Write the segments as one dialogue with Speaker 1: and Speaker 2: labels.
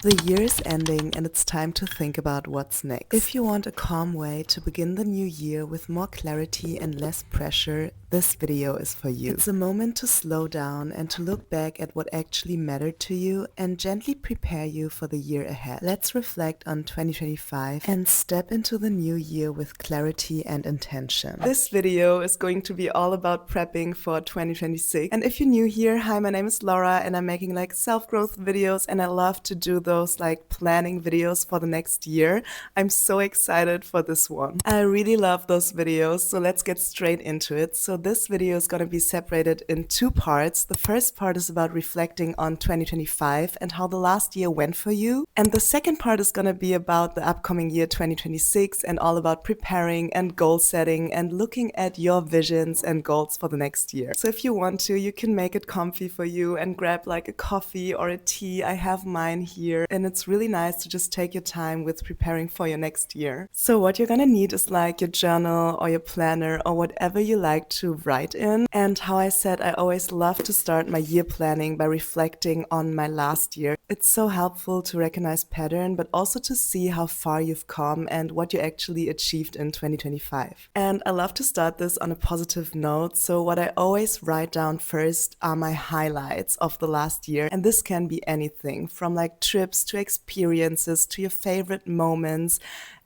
Speaker 1: The year is ending and it's time to think about what's next. If you want a calm way to begin the new year with more clarity and less pressure, this video is for you. It's a moment to slow down and to look back at what actually mattered to you and gently prepare you for the year ahead. Let's reflect on 2025 and step into the new year with clarity and intention. This video is going to be all about prepping for 2026. And if you're new here, hi, my name is Laura and I'm making like self-growth videos and I love to do those like planning videos for the next year. I'm so excited for this one. I really love those videos, so let's get straight into it. So this video is going to be separated in two parts. The first part is about reflecting on 2025 and how the last year went for you. And the second part is going to be about the upcoming year 2026 and all about preparing and goal setting and looking at your visions and goals for the next year. So if you want to, you can make it comfy for you and grab like a coffee or a tea. I have mine here and it's really nice to just take your time with preparing for your next year. So what you're gonna need is like your journal or your planner or whatever you like to write in. And how I said, I always love to start my year planning by reflecting on my last year. It's so helpful to recognize pattern, but also to see how far you've come and what you actually achieved in 2025. And I love to start this on a positive note. So what I always write down first are my highlights of the last year. And this can be anything from like trips to experiences to your favorite moments.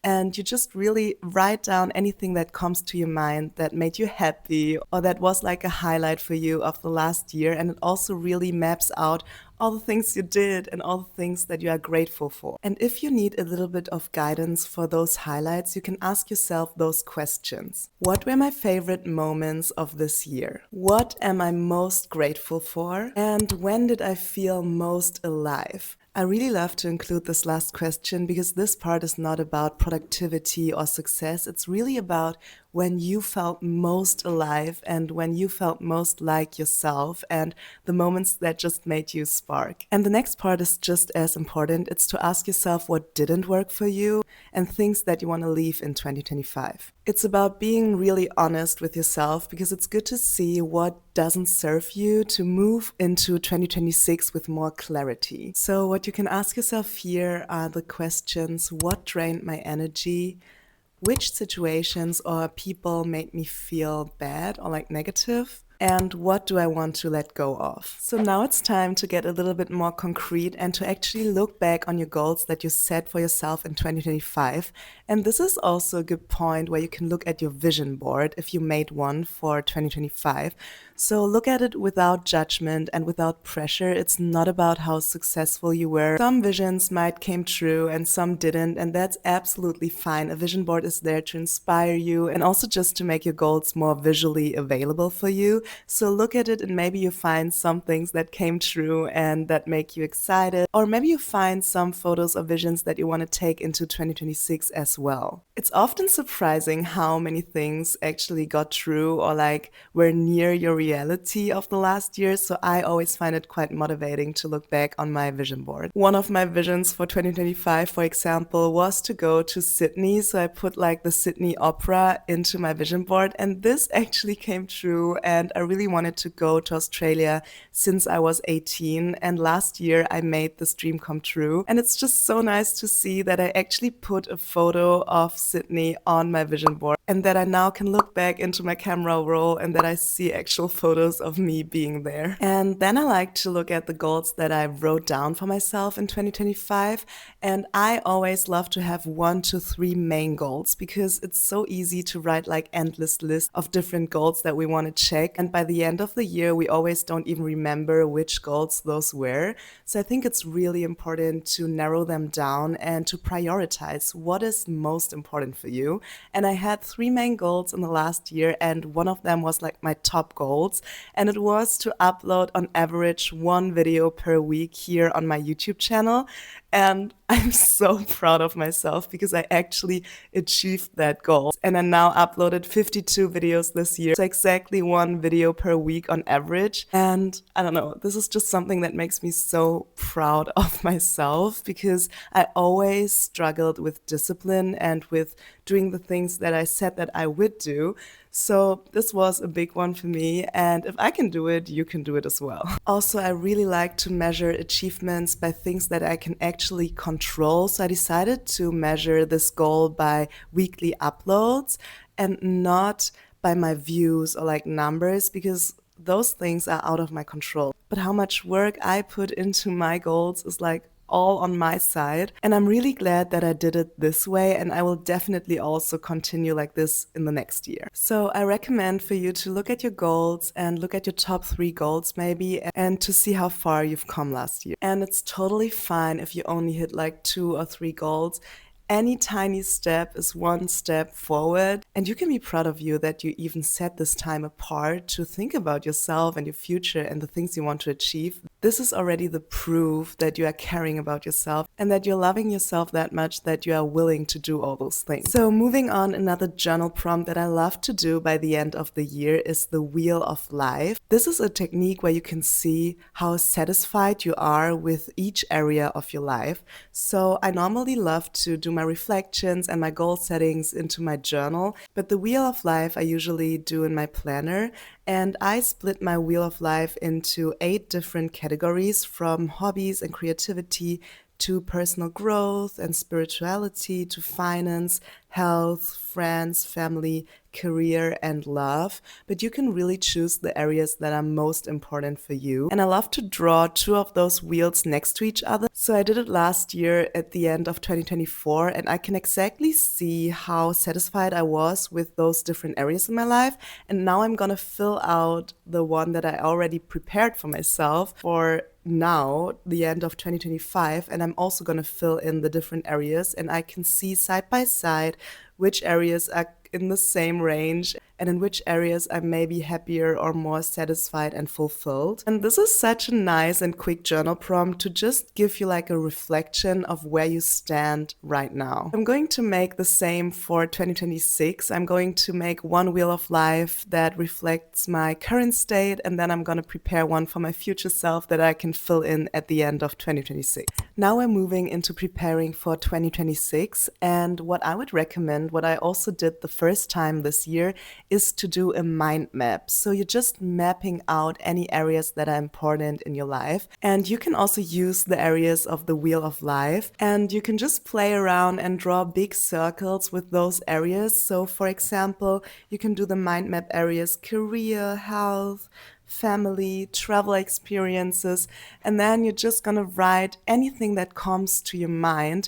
Speaker 1: And you just really write down anything that comes to your mind that made you happy or that was like a highlight for you of the last year. And it also really maps out all the things you did and all the things that you are grateful for. And if you need a little bit of guidance for those highlights, you can ask yourself those questions. What were my favorite moments of this year? What am I most grateful for? And when did I feel most alive? I really love to include this last question because this part is not about productivity or success. It's really about when you felt most alive and when you felt most like yourself and the moments that just made you spark. And the next part is just as important. It's to ask yourself what didn't work for you and things that you want to leave in 2025. It's about being really honest with yourself because it's good to see what doesn't serve you to move into 2026 with more clarity. So what you can ask yourself here are the questions: what drained my energy? Which situations or people made me feel bad or like negative? And what do I want to let go of? So now it's time to get a little bit more concrete and to actually look back on your goals that you set for yourself in 2025. And this is also a good point where you can look at your vision board if you made one for 2025. So look at it without judgment and without pressure. It's not about how successful you were. Some visions might came true and some didn't, and that's absolutely fine. A vision board is there to inspire you and also just to make your goals more visually available for you. So look at it and maybe you find some things that came true and that make you excited. Or maybe you find some photos or visions that you want to take into 2026 as well. It's often surprising how many things actually got true or like were near your reality of the last year. So I always find it quite motivating to look back on my vision board. One of my visions for 2025, for example, was to go to Sydney. So I put like the Sydney Opera into my vision board and this actually came true. And I really wanted to go to Australia since I was 18. And last year I made this dream come true. And it's just so nice to see that I actually put a photo of Sydney on my vision board and that I now can look back into my camera roll and that I see actual photos of me being there. And then I like to look at the goals that I wrote down for myself in 2025. And I always love to have 1 to 3 main goals because it's so easy to write like endless lists of different goals that we want to check. And by the end of the year, we always don't even remember which goals those were. So I think it's really important to narrow them down and to prioritize what is most important for you. And I had 3 main goals in the last year, and one of them was like my top goals. And it was to upload on average 1 video per week here on my YouTube channel. And I'm so proud of myself because I actually achieved that goal. And I now uploaded 52 videos this year. So exactly 1 video per week on average. And I don't know, this is just something that makes me so proud of myself because I always struggled with discipline and with doing the things that I said that I would do. So this was a big one for me, and if I can do it, you can do it as well. Also, I really like to measure achievements by things that I can actually actually control. So I decided to measure this goal by weekly uploads and not by my views or like numbers, because those things are out of my control. But how much work I put into my goals is like all on my side. And I'm really glad that I did it this way. And I will definitely also continue like this in the next year. So I recommend for you to look at your goals and look at your top 3 goals maybe, and to see how far you've come last year. And it's totally fine if you only hit like 2 or 3 goals. Any tiny step is one step forward, and you can be proud of you that you even set this time apart to think about yourself and your future and the things you want to achieve. This is already the proof that you are caring about yourself and that you're loving yourself that much that you are willing to do all those things. So moving on, another journal prompt that I love to do by the end of the year is the Wheel of Life. This is a technique where you can see how satisfied you are with each area of your life. So I normally love to do my reflections and my goal settings into my journal, but the Wheel of Life I usually do in my planner, and I split my Wheel of Life into 8 different categories, from hobbies and creativity to personal growth and spirituality to finance, health, friends, family, career, and love. But you can really choose the areas that are most important for you. And I love to draw 2 of those wheels next to each other. So I did it last year at the end of 2024, and I can exactly see how satisfied I was with those different areas in my life. And now I'm gonna fill out the one that I already prepared for myself for now, the end of 2025, and I'm also going to fill in the different areas, and I can see side by side which areas are in the same range and in which areas I'm maybe happier or more satisfied and fulfilled. And this is such a nice and quick journal prompt to just give you like a reflection of where you stand right now. I'm going to make the same for 2026. I'm going to make one Wheel of Life that reflects my current state, and then I'm going to prepare one for my future self that I can fill in at the end of 2026. Now we're moving into preparing for 2026, and what I would recommend, what I also did the first time this year, is to do a mind map. So you're just mapping out any areas that are important in your life. And you can also use the areas of the Wheel of Life, and you can just play around and draw big circles with those areas. So for example, you can do the mind map areas: career, health, family, travel experiences, and then you're just gonna write anything that comes to your mind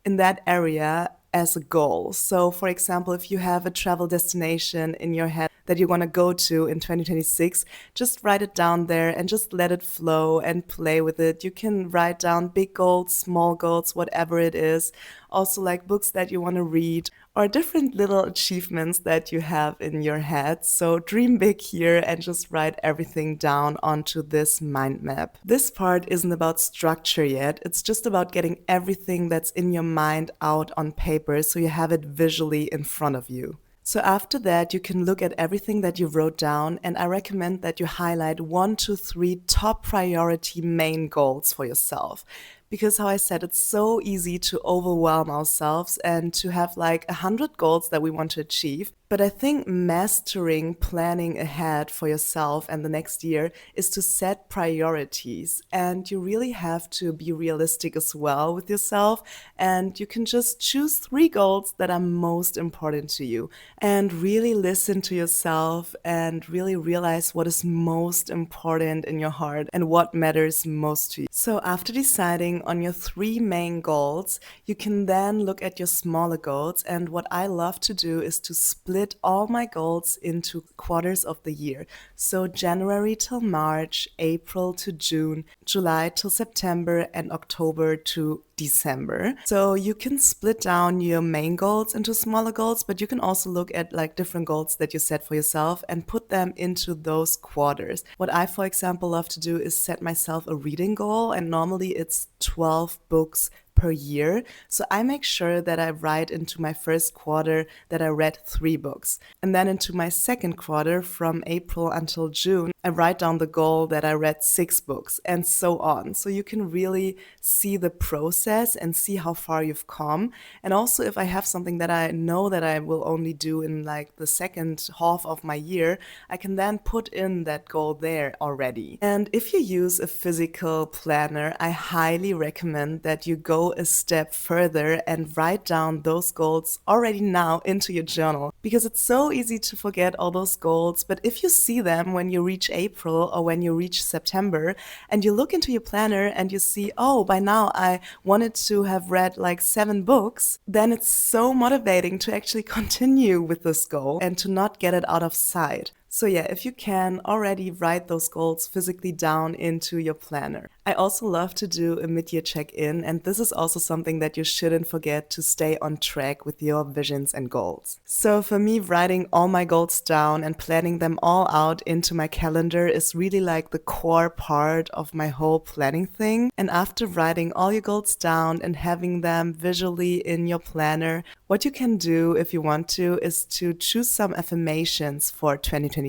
Speaker 1: in that area as a goal. So for example, if you have a travel destination in your head that you want to go to in 2026, just write it down there and just let it flow and play with it. You can write down big goals, small goals, whatever it is. Also like books that you want to read or different little achievements that you have in your head. So dream big here and just write everything down onto this mind map. This part isn't about structure yet. It's just about getting everything that's in your mind out on paper so you have it visually in front of you. So after that, you can look at everything that you wrote down, and I recommend that you highlight 1 to 3 top priority main goals for yourself. Because how I said, it's so easy to overwhelm ourselves and to have like 100 goals that we want to achieve. But I think mastering planning ahead for yourself and the next year is to set priorities. And you really have to be realistic as well with yourself. And you can just choose 3 goals that are most important to you. And really listen to yourself and really realize what is most important in your heart and what matters most to you. So after deciding on your 3 main goals, you can then look at your smaller goals. And what I love to do is to split all my goals into quarters of the year. So January till March, April to June, July till September, and October to December. So you can split down your main goals into smaller goals, but you can also look at like different goals that you set for yourself and put them into those quarters. What I, for example, love to do is set myself a reading goal, and normally it's 12 books per year. So I make sure that I write into my first quarter that I read 3 books. And then into my second quarter, from April until June, I write down the goal that I read 6 books and so on. So you can really see the process and see how far you've come. And also if I have something that I know that I will only do in like the second half of my year, I can then put in that goal there already. And if you use a physical planner, I highly recommend that you go a step further and write down those goals already now into your journal, because it's so easy to forget all those goals. But if you see them when you reach April or when you reach September and you look into your planner and you see, oh, by now I wanted to have read like 7 books, then it's so motivating to actually continue with this goal and to not get it out of sight. So yeah, if you can, already write those goals physically down into your planner. I also love to do a mid-year check-in, and this is also something that you shouldn't forget to stay on track with your visions and goals. So for me, writing all my goals down and planning them all out into my calendar is really like the core part of my whole planning thing. And after writing all your goals down and having them visually in your planner, what you can do if you want to is to choose some affirmations for 2026.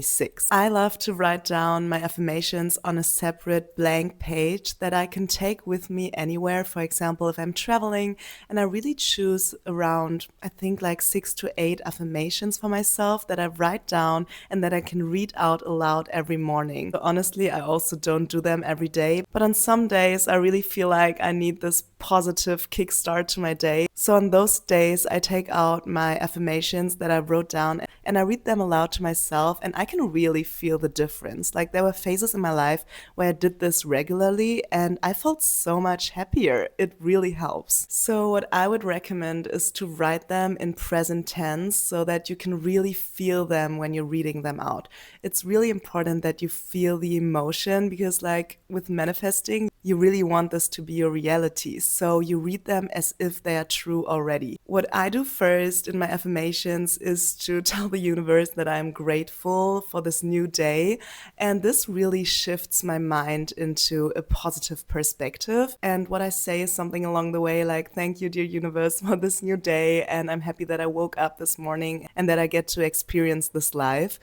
Speaker 1: I love to write down my affirmations on a separate blank page that I can take with me anywhere. For example, if I'm traveling, and I really choose around, I think like 6 to 8 affirmations for myself that I write down and that I can read out aloud every morning. So honestly, I also don't do them every day, but on some days I really feel like I need this positive kickstart to my day. So on those days, I take out my affirmations that I wrote down and I read them aloud to myself, and I can really feel the difference. Like there were phases in my life where I did this regularly and I felt so much happier. It really helps. So what I would recommend is to write them in present tense so that you can really feel them when you're reading them out. It's really important that you feel the emotion, because like with manifesting, you really want this to be your reality. So you read them as if they are true already. What I do first in my affirmations is to tell the universe that I'm grateful for this new day. And this really shifts my mind into a positive perspective. And what I say is something along the way like, thank you, dear universe, for this new day. And I'm happy that I woke up this morning and that I get to experience this life.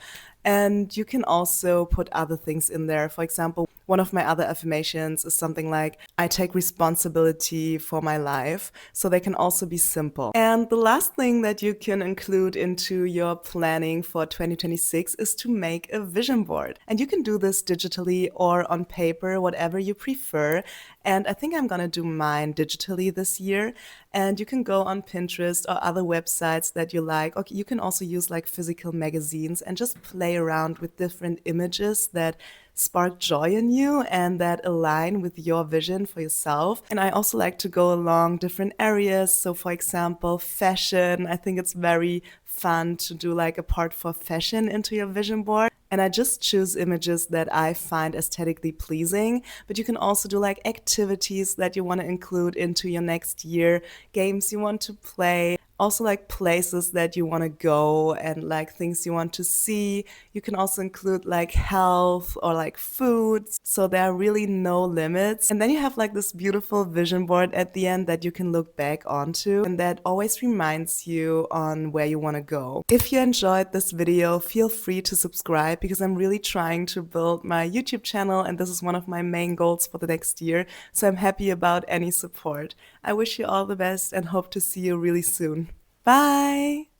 Speaker 1: And you can also put other things in there. For example, one of my other affirmations is something like, I take responsibility for my life. So they can also be simple. And the last thing that you can include into your planning for 2026 is to make a vision board. And you can do this digitally or on paper, whatever you prefer. And I think I'm going to do mine digitally this year. And you can go on Pinterest or other websites that you like. Okay, you can also use like physical magazines and just play around with different images that spark joy in you and that align with your vision for yourself. And I also like to go along different areas. So for example, fashion, I think it's very fun to do like a part for fashion into your vision board. And I just choose images that I find aesthetically pleasing. But you can also do like activities that you want to include into your next year, games you want to play, also like places that you want to go and like things you want to see. You can also include like health or like foods. So there are really no limits. And then you have like this beautiful vision board at the end that you can look back onto and that always reminds you on where you want to go. If you enjoyed this video, feel free to subscribe, because I'm really trying to build my YouTube channel and this is one of my main goals for the next year. So I'm happy about any support. I wish you all the best and hope to see you really soon. Bye!